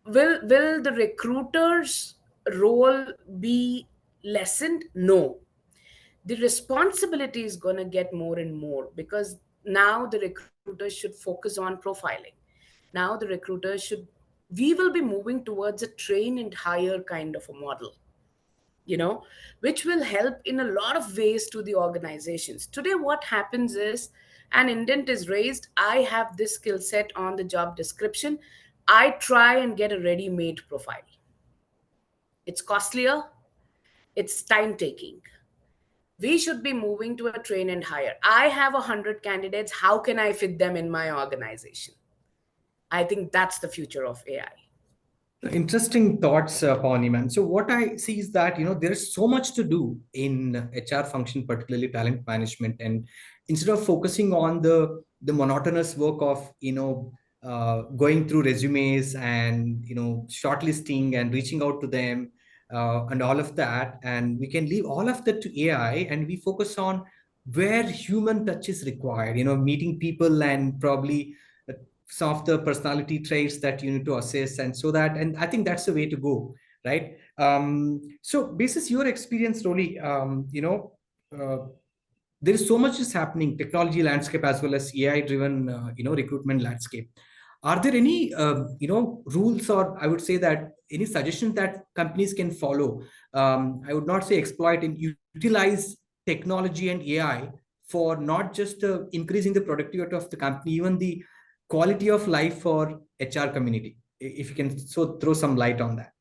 will the recruiter's role be lessened? No. The responsibility is going to get more and more, because now the recruiters should focus on profiling. Now the recruiters should, we will be moving towards a train and hire kind of a model, which will help in a lot of ways to the organizations. Today what happens is, an indent is raised, I have this skill set on the job description, I try and get a ready-made profile. It's costlier, it's time taking. We should be moving to a train and hire. I have 100 candidates, how can I fit them in my organization? I think that's the future of AI. Interesting thoughts, Pawni, man. So what I see is that, there is so much to do in HR function, particularly talent management. And instead of focusing on the monotonous work of, going through resumes and, shortlisting and reaching out to them and all of that, and we can leave all of that to AI, and we focus on where human touch is required, meeting people and probably some of the personality traits that you need to assess, and I think that's the way to go, right? So basis your experience, Roli, uh, there is so much is happening, technology landscape as well as AI driven, recruitment landscape. Are there any, rules, or I would say that any suggestions that companies can follow? I would not say exploit and utilize technology and AI for not just increasing the productivity of the company, even the quality of life for HR community. If you can so throw some light on that.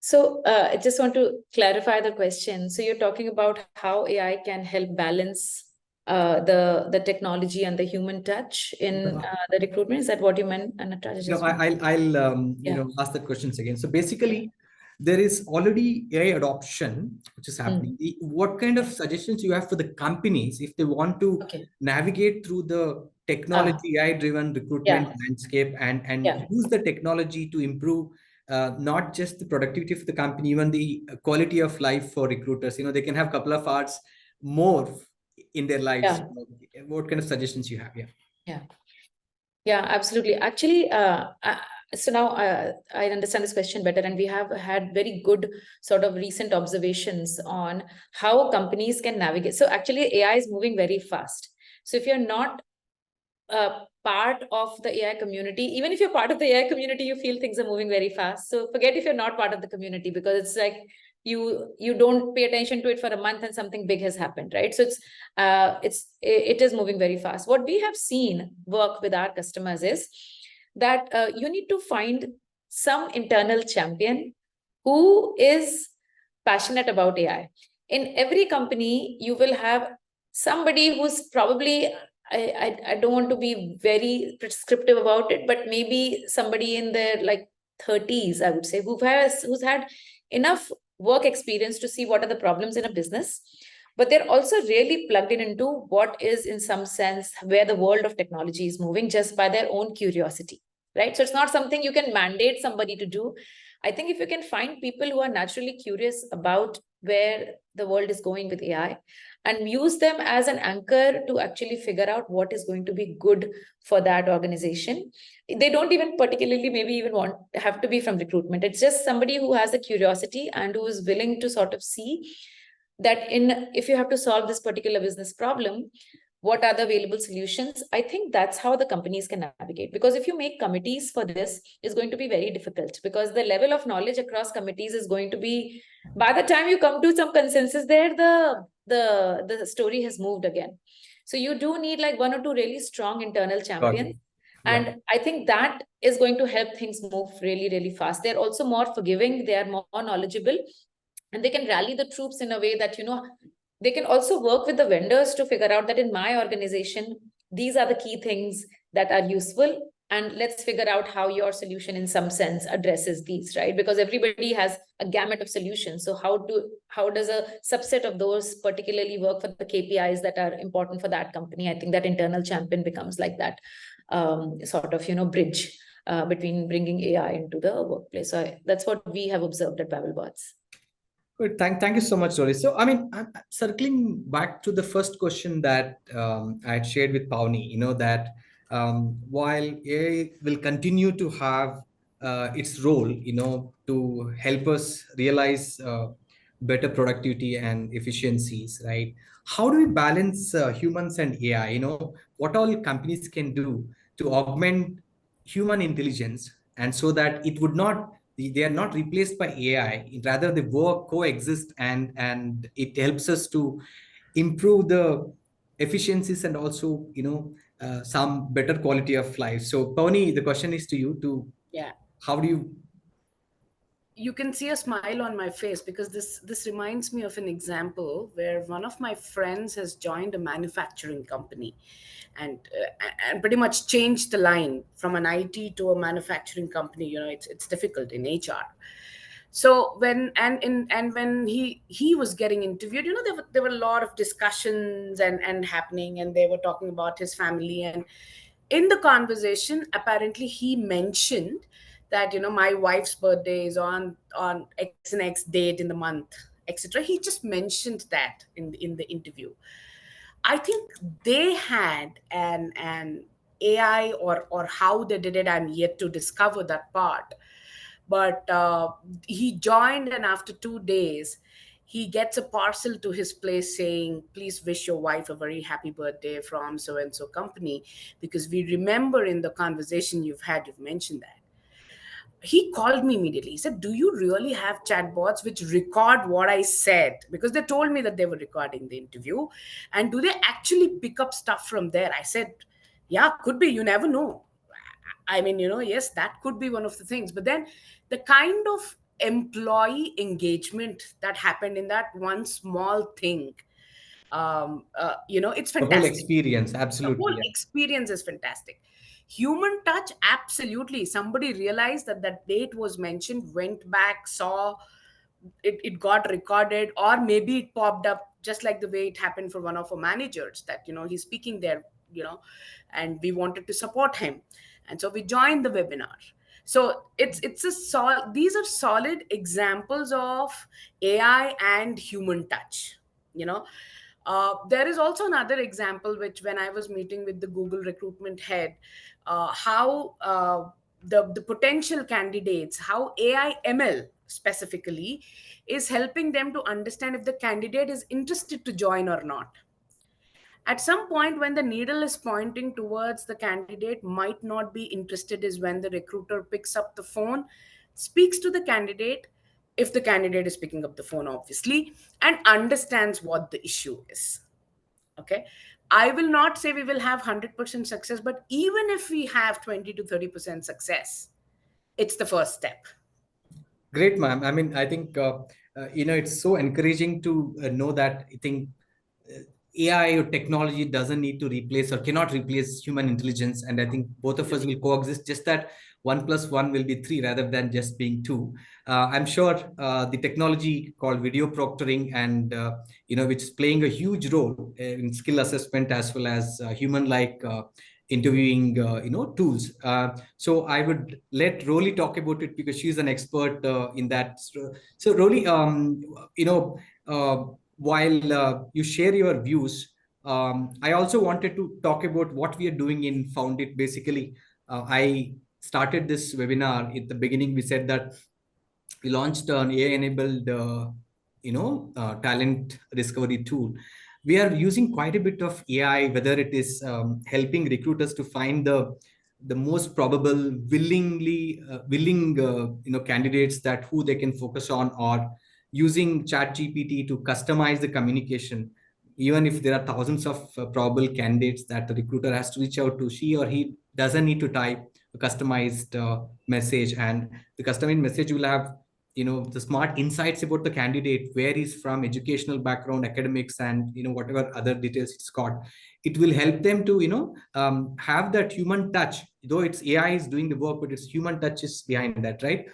So I just want to clarify the question. So you're talking about how AI can help balance the technology and the human touch in the recruitment. Is that what you meant, Nataraju? No, I'll ask the questions again. So basically, there is already AI adoption which is happening. What kind of suggestions you have for the companies if they want to navigate through the technology AI-driven recruitment landscape and use the technology to improve not just the productivity of the company, even the quality of life for recruiters. They can have a couple of hours more in their lives. What kind of suggestions you have? Yeah, absolutely. Actually, so now I understand this question better, and we have had very good sort of recent observations on how companies can navigate. So actually, AI is moving very fast. So if you're not part of the AI community, even if you're part of the AI community, you feel things are moving very fast. So forget if you're not part of the community, because it's like you don't pay attention to it for a month and something big has happened, right? So it is moving very fast. What we have seen work with our customers is that you need to find some internal champion who is passionate about AI. In every company, you will have somebody who's probably, I don't want to be very prescriptive about it, but maybe somebody in their like 30s, I would say, who's had enough work experience to see what are the problems in a business, but they're also really plugged into what is, in some sense, where the world of technology is moving just by their own curiosity, right? So it's not something you can mandate somebody to do. I think if you can find people who are naturally curious about where the world is going with AI and use them as an anchor to actually figure out what is going to be good for that organization. They don't even particularly maybe even have to be from recruitment. It's just somebody who has a curiosity and who is willing to sort of see that if you have to solve this particular business problem, what are the available solutions? I think that's how the companies can navigate. Because if you make committees for this, it's going to be very difficult, because the level of knowledge across committees is going to be, by the time you come to some consensus there, the story has moved again. So you do need like one or two really strong internal champions. And I think that is going to help things move really, really fast. They're also more forgiving. They are more knowledgeable, and they can rally the troops in a way that, they can also work with the vendors to figure out that in my organization, these are the key things that are useful. And let's figure out how your solution in some sense addresses these, right? Because everybody has a gamut of solutions. So how does a subset of those particularly work for the KPIs that are important for that company? I think that internal champion becomes like that sort of, bridge between bringing AI into the workplace. So that's what we have observed at Babblebots. Good. Thank you so much, Roli. So, I'm circling back to the first question that I had shared with Pavani, that while AI will continue to have its role, to help us realize better productivity and efficiencies, right? How do we balance humans and AI? What all companies can do to augment human intelligence, and so that it would not, they are not replaced by AI, rather they work coexist, and it helps us to improve the efficiencies and also some better quality of life. So Pavani, the question is to you, to how do you can see a smile on my face, because this reminds me of an example where one of my friends has joined a manufacturing company, and pretty much changed the line from an IT to a manufacturing company. It's difficult in HR. So when he was getting interviewed, there were a lot of discussions and happening, and they were talking about his family. And in the conversation, apparently he mentioned that, my wife's birthday is on X and X date in the month, etc. He just mentioned that in the interview. I think they had an AI, or how they did it, I'm yet to discover that part. But he joined, and after 2 days, he gets a parcel to his place saying, "Please wish your wife a very happy birthday from so and so company, because we remember in the conversation you've mentioned that." He called me immediately. He said, "Do you really have chatbots which record what I said?" Because they told me that they were recording the interview. "And do they actually pick up stuff from there?" I said, "Yeah, could be. You never know." I mean, yes, that could be one of the things. But then the kind of employee engagement that happened in that one small thing, it's The whole fantastic. experience, The absolutely. whole Yeah. experience is fantastic. Human touch, absolutely. Somebody realized that date was mentioned, went back, saw it got recorded, or maybe it popped up, just like the way it happened for one of our managers, that he's speaking there, and we wanted to support him, and so we joined the webinar. So these are solid examples of AI and human touch. you know there is also another example, which, when I was meeting with the Google recruitment head, how the potential candidates, how AI ML specifically is helping them to understand if the candidate is interested to join or not. At some point, when the needle is pointing towards the candidate might not be interested, is when the recruiter picks up the phone, speaks to the candidate, if the candidate is picking up the phone, obviously, and understands what the issue is. Okay. I will not say we will have 100% success, but even if we have 20 to 30% success, it's the first step. Great, ma'am. I mean, I think, it's so encouraging to know that I think AI or technology doesn't need to replace or cannot replace human intelligence. And I think both of us will coexist, just that 1+1 will be 3 rather than just being 2. I'm sure the technology called video proctoring, and, which is playing a huge role in skill assessment as well as human-like interviewing tools. So I would let Roli talk about it, because she's an expert in that. So Roli, while you share your views, I also wanted to talk about what we are doing in Foundit. Basically, I started this webinar at the beginning. We said that we launched an AI-enabled, talent discovery tool. We are using quite a bit of AI, whether it is helping recruiters to find the most probable, willing candidates that who they can focus on, or using ChatGPT to customize the communication. Even if there are thousands of probable candidates that the recruiter has to reach out to, she or he doesn't need to type a customized message, and the customized message will have the smart insights about the candidate, where he's from, educational background, academics, and whatever other details it's got. It will help them to have that human touch, though it's AI is doing the work, but it's human touch is behind that, right?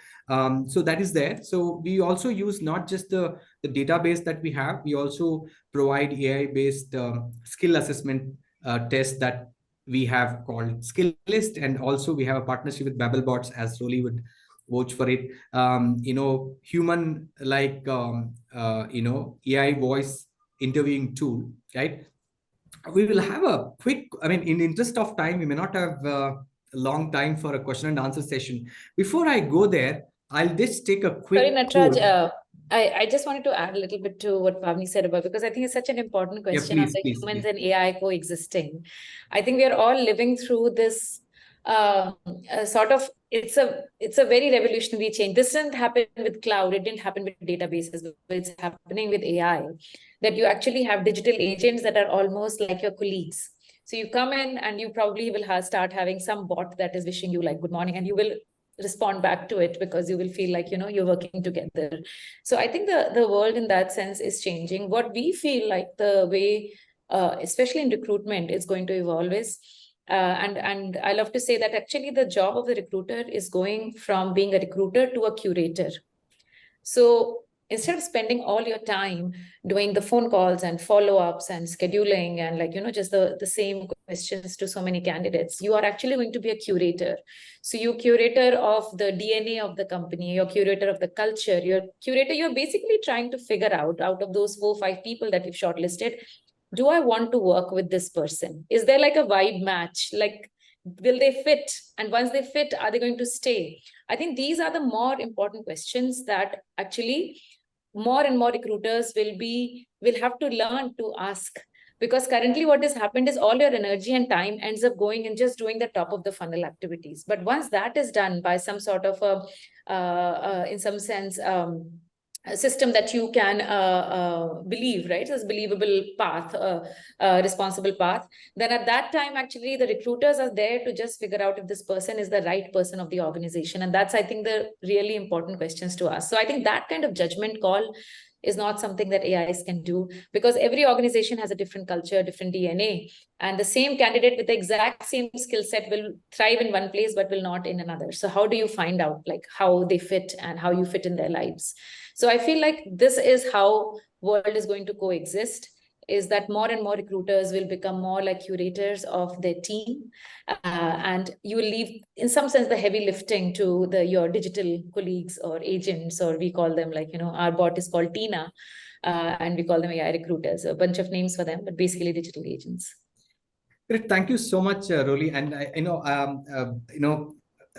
So that is there. So we also use not just the database that we have, we also provide AI based skill assessment tests that we have called Skill List, and also we have a partnership with Babblebots, as Roli would vouch for it. Human like AI voice interviewing tool, right? We will have a quick, I mean, in the interest of time, we may not have a long time for a question and answer session. Before I go there, I'll just take a quick. Sorry, Nataraj, I just wanted to add a little bit to what Pavani said about, because I think it's such an important question on the humans and AI coexisting. I think we are all living through this sort of, it's a very revolutionary change. This didn't happen with cloud, it didn't happen with databases, but it's happening with AI, that you actually have digital agents that are almost like your colleagues. So you come in and you probably will start having some bot that is wishing you like good morning, and you will respond back to it because you will feel like you're working together. So I think the world in that sense is changing. What we feel like the way especially in recruitment is going to evolve is and I love to say that actually the job of the recruiter is going from being a recruiter to a curator. So instead of spending all your time doing the phone calls and follow-ups and scheduling and like, just the same questions to so many candidates, you are actually going to be a curator. So you're curator of the DNA of the company, you're curator of the culture, you're basically trying to figure out of those 4 or 5 people that you've shortlisted, do I want to work with this person? Is there like a vibe match? Like, will they fit? And once they fit, are they going to stay? I think these are the more important questions that actually more and more recruiters will have to learn to ask. Because currently what has happened is all your energy and time ends up going in just doing the top of the funnel activities. But once that is done by some sort of in some sense, a system that you can believe, right? As believable path, responsible path. Then at that time, actually, the recruiters are there to just figure out if this person is the right person of the organization. And that's, I think, the really important questions to ask. So I think that kind of judgment call is not something that AIs can do, because every organization has a different culture, different DNA. And the same candidate with the exact same skill set will thrive in one place, but will not in another. So how do you find out like how they fit and how you fit in their lives? So I feel like this is how world is going to coexist, is that more and more recruiters will become more like curators of their team. And you will leave, in some sense, the heavy lifting to your digital colleagues or agents, or we call them like, our bot is called Tina, and we call them AI recruiters, a bunch of names for them, but basically digital agents. Great. Thank you so much, Roli. And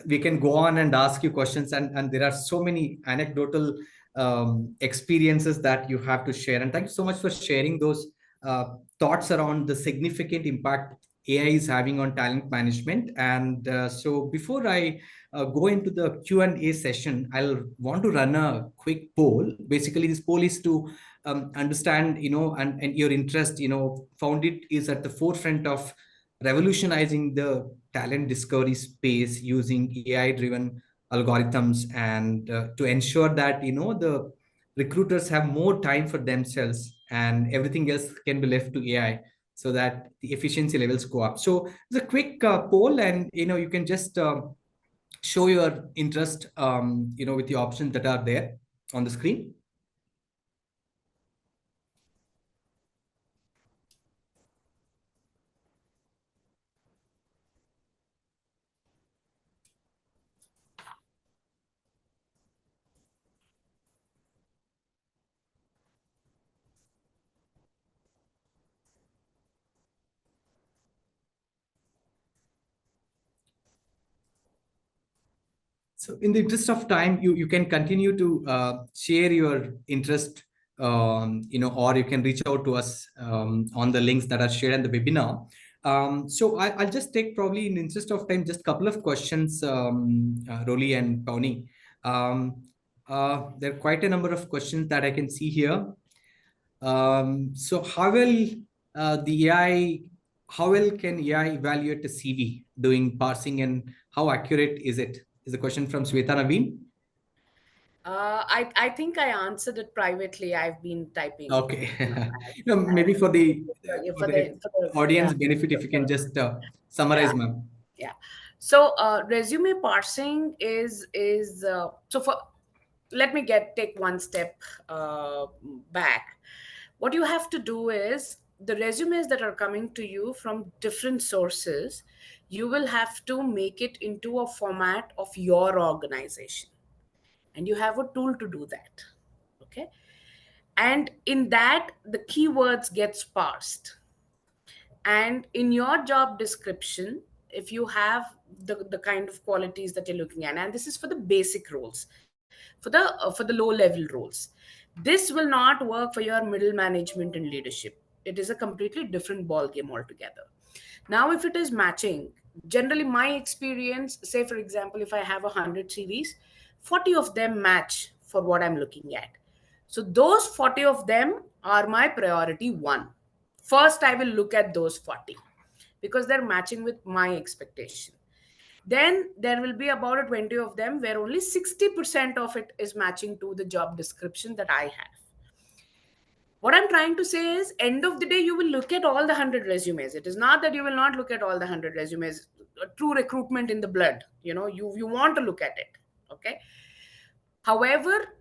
we can go on and ask you questions, and there are so many anecdotal experiences that you have to share. And thank you so much for sharing those thoughts around the significant impact AI is having on talent management. And so before I go into the Q&A session, I'll want to run a quick poll. Basically, this poll is to understand, and your interest. Foundit is at the forefront of revolutionizing the talent discovery space using AI-driven algorithms, and to ensure that the recruiters have more time for themselves and everything else can be left to AI, so that the efficiency levels go up. So it's a quick poll, and you can just show your interest with the options that are there on the screen. So in the interest of time, you can continue to share your interest, or you can reach out to us on the links that are shared in the webinar. So I'll just take, probably in the interest of time, just a couple of questions, Roli and Pavani. There are quite a number of questions that I can see here. So how will can AI evaluate a CV doing parsing, and how accurate is it? Is the question from Sweta Naveen. I think I answered it privately. I've been typing. Okay. Maybe for the audience benefit, if you can just summarize, ma'am. Yeah. So resume parsing is so for, let me take one step back. What you have to do is, the resumes that are coming to you from different sources, you will have to make it into a format of your organization, and you have a tool to do that. Okay. And in that, the keywords gets parsed, and in your job description, if you have the kind of qualities that you're looking at, and this is for the basic roles, for the low level roles, this will not work for your middle management and leadership. It is a completely different ball game altogether. Now if it is matching, generally my experience, say for example, if I have 100 CVs, 40 of them match for what I'm looking at. So those 40 of them are my priority one. First I will look at those 40 because they're matching with my expectation. Then there will be about a 20 of them where only 60% of it is matching to the job description that I have. What I'm trying to say is, end of the day, you will look at all the 100 resumes. It is not that you will not look at all the 100 resumes. True recruitment in the blood, you want to look at it. Okay. However,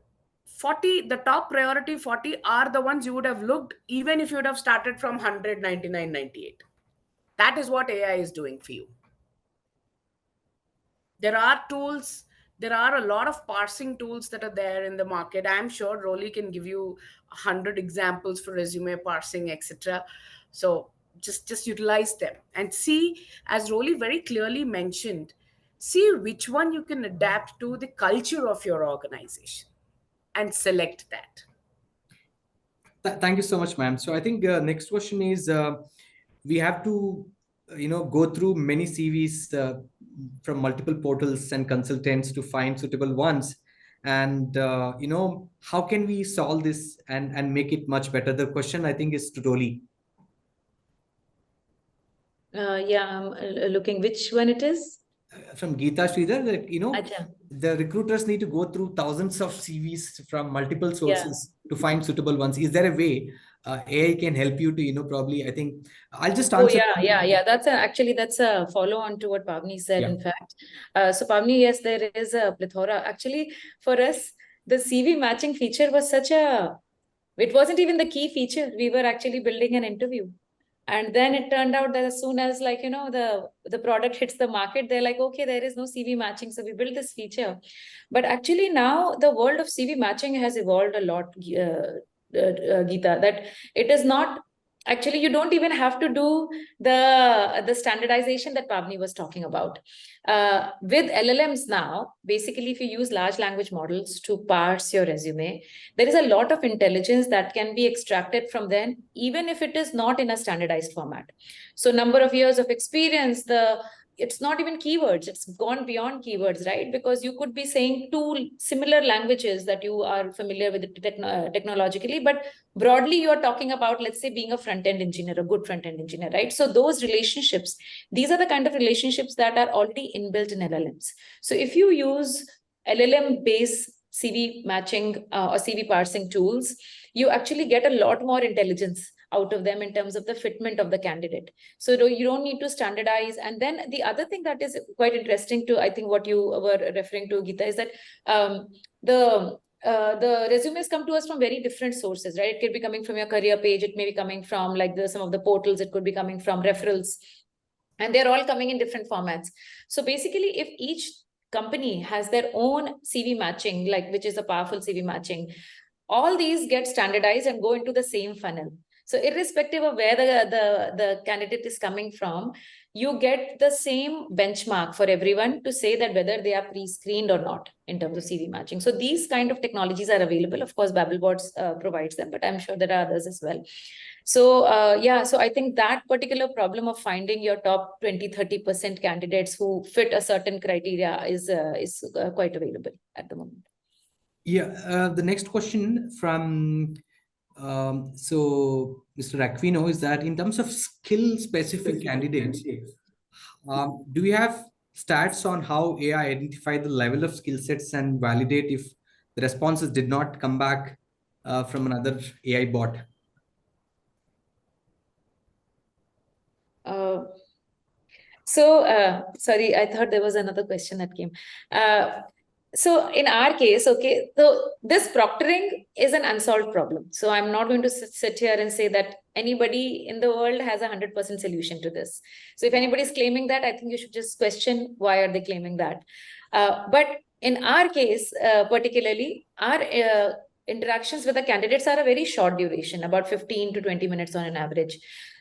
40, the top priority 40 are the ones you would have looked even if you would have started from 100, 99, 98. That is what AI is doing for you. There are tools, there are a lot of parsing tools that are there in the market. I'm sure Roli can give you 100 examples for resume parsing, etc. So just utilize them and see, as Roli very clearly mentioned, see which one you can adapt to the culture of your organization and select that. Thank you so much, ma'am. So I think next question is, we have to, go through many CVs from multiple portals and consultants to find suitable ones. And, how can we solve this and make it much better? The question, I think, is to Roli. Yeah, I'm looking which one it is. From Geeta Sridhar, Acha. the recruiters need to go through thousands of CVs from multiple sources to find suitable ones. Is there a way AI can help you to, probably, I think, I'll just answer. Oh, yeah. That's a follow on to what Pavani said, in fact. So Pavani, yes, there is a plethora. Actually, for us, the CV matching feature was it wasn't even the key feature. We were actually building an interview. And then it turned out that as soon as the product hits the market, they're like, okay, there is no CV matching. So we built this feature. But actually now the world of CV matching has evolved a lot, Geeta, that it is not, actually, you don't even have to do the standardization that Pavani was talking about. With LLMs now, basically, if you use large language models to parse your resume, there is a lot of intelligence that can be extracted from them, even if it is not in a standardized format. So number of years of experience, it's not even keywords, it's gone beyond keywords, right? Because you could be saying two similar languages that you are familiar with technologically, but broadly you're talking about, let's say, being a front-end engineer, a good front-end engineer, right? So those relationships, these are the kind of relationships that are already inbuilt in LLMs. So if you use LLM-based CV matching or CV parsing tools, you actually get a lot more intelligence out of them in terms of the fitment of the candidate. So you don't need to standardize. And then the other thing that is quite interesting to, I think, what you were referring to, Geeta, is that the resumes come to us from very different sources, right? It could be coming from your career page. It may be coming from some of the portals. It could be coming from referrals. And they're all coming in different formats. So basically, if each company has their own CV matching, which is a powerful CV matching, all these get standardized and go into the same funnel. So irrespective of where the candidate is coming from, you get the same benchmark for everyone to say that whether they are pre-screened or not in terms of CV matching. So these kind of technologies are available. Of course, Babblebots provides them, but I'm sure there are others as well. So so I think that particular problem of finding your top 20-30% candidates who fit a certain criteria is quite available at the moment. Yeah, the next question from so Mr. Aquino is that in terms of skill-specific candidates, do you have stats on how AI identify the level of skill sets and validate if the responses did not come back from another AI bot? Sorry, I thought there was another question that came. So in our case, okay, so this proctoring is an unsolved problem. So I'm not going to sit here and say that anybody in the world has 100% solution to this. So if anybody's claiming that, I think you should just question why are they claiming that. But in our case, particularly, our interactions with the candidates are a very short duration, about 15 to 20 minutes on an average.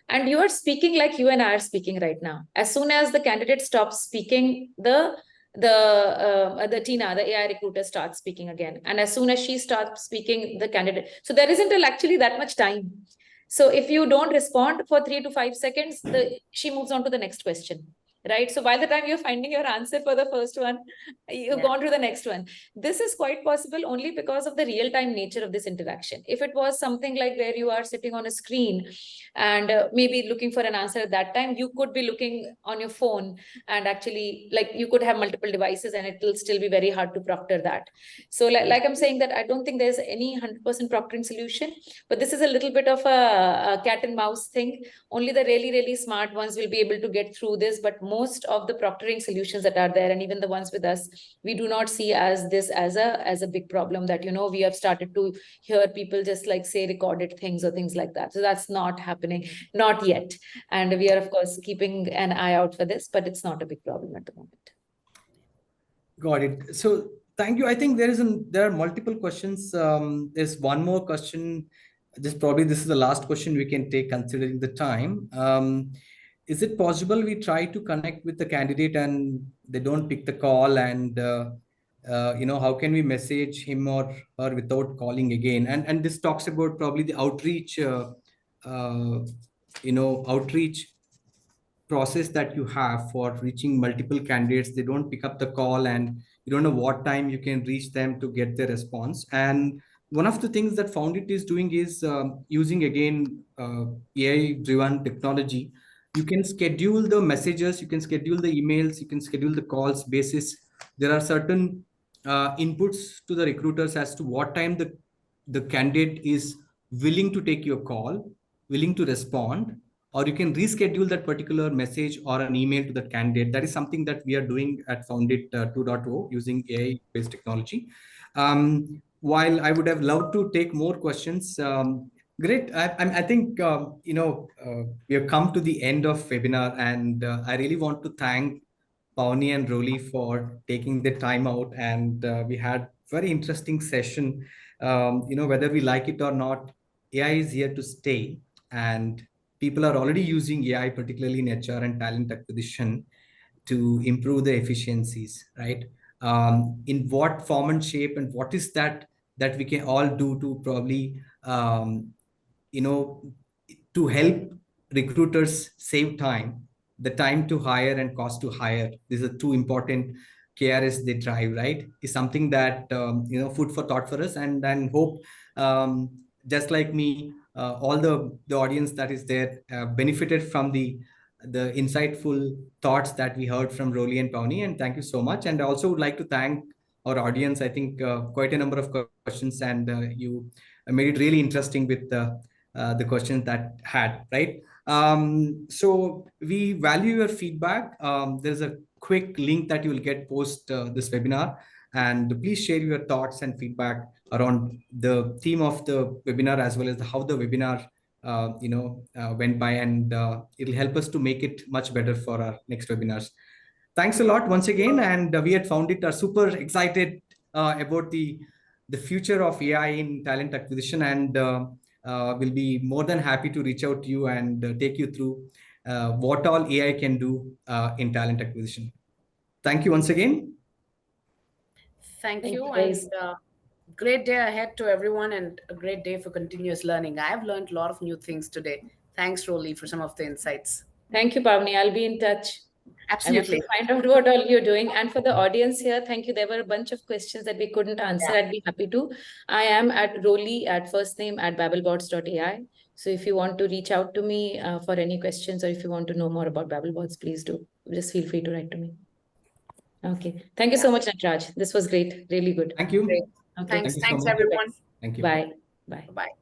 And you are speaking like you and I are speaking right now. As soon as the candidate stops speaking, the Tina, the AI recruiter, starts speaking again. And as soon as she starts speaking, the candidate. So there isn't actually that much time. So if you don't respond for 3 to 5 seconds, she moves on to the next question. Right. So by the time you're finding your answer for the first one, you've gone to the next one. This is quite possible only because of the real-time nature of this interaction. If it was something like where you are sitting on a screen and maybe looking for an answer at that time, you could be looking on your phone and actually you could have multiple devices and it will still be very hard to proctor that. So like I'm saying that I don't think there's any 100% proctoring solution, but this is a little bit of a cat and mouse thing. Only the really, really smart ones will be able to get through this, but most of the proctoring solutions that are there, and even the ones with us, we do not see this as a big problem that, we have started to hear people just like say recorded things or things like that. So that's not happening, not yet. And we are, of course, keeping an eye out for this, but it's not a big problem at the moment. Got it. So thank you. I think there are multiple questions. There's one more question. This is the last question we can take considering the time. Is it possible we try to connect with the candidate and they don't pick the call, and how can we message him or her without calling again? And this talks about probably the outreach, outreach process that you have for reaching multiple candidates. They don't pick up the call, and you don't know what time you can reach them to get their response. And one of the things that foundit is doing is using again AI driven technology. You can schedule the messages, you can schedule the emails, you can schedule the calls basis. There are certain inputs to the recruiters as to what time the candidate is willing to take your call, willing to respond, or you can reschedule that particular message or an email to that candidate. That is something that we are doing at Foundit 2.0 using AI-based technology. While I would have loved to take more questions, great. I think, we have come to the end of webinar, and I really want to thank Pavani and Roli for taking the time out, and we had very interesting session. Whether we like it or not, AI is here to stay, and people are already using AI, particularly in HR and talent acquisition, to improve the efficiencies, right? In what form and shape, and what is that we can all do to probably, to help recruiters save time, the time to hire and cost to hire. These are two important KRS they drive, right? Is something that, food for thought for us, and hope, just like me, all the audience that is there benefited from the insightful thoughts that we heard from Roli and Pavani, and thank you so much. And I also would like to thank our audience. I think quite a number of questions, and you made it really interesting with the questions that had, right? So we value your feedback. There's a quick link that you will get post this webinar, and please share your thoughts and feedback around the theme of the webinar, as well as how the webinar went by, and it'll help us to make it much better for our next webinars. Thanks a lot once again, and we at Foundit are super excited about the future of AI in talent acquisition, and we'll be more than happy to reach out to you and take you through what all AI can do in talent acquisition. Thank you once again. Thank you. Guys. And great day ahead to everyone, and a great day for continuous learning. I have learned a lot of new things today. Thanks, Roli, for some of the insights. Thank you, Pavani. I'll be in touch. Absolutely. I want to find out what all you're doing. And for the audience here, thank you. There were a bunch of questions that we couldn't answer. I'd be happy to. I am at Roli at first name at Babblebots.ai. So if you want to reach out to me for any questions, or if you want to know more about Babblebots, please do. Just feel free to write to me. Okay. Thank you so much, Nataraj. This was great. Really good. Thank you. Great. Okay. Thanks. Thank you so Thanks, much. everyone. Thank you. Bye. Bye. Bye.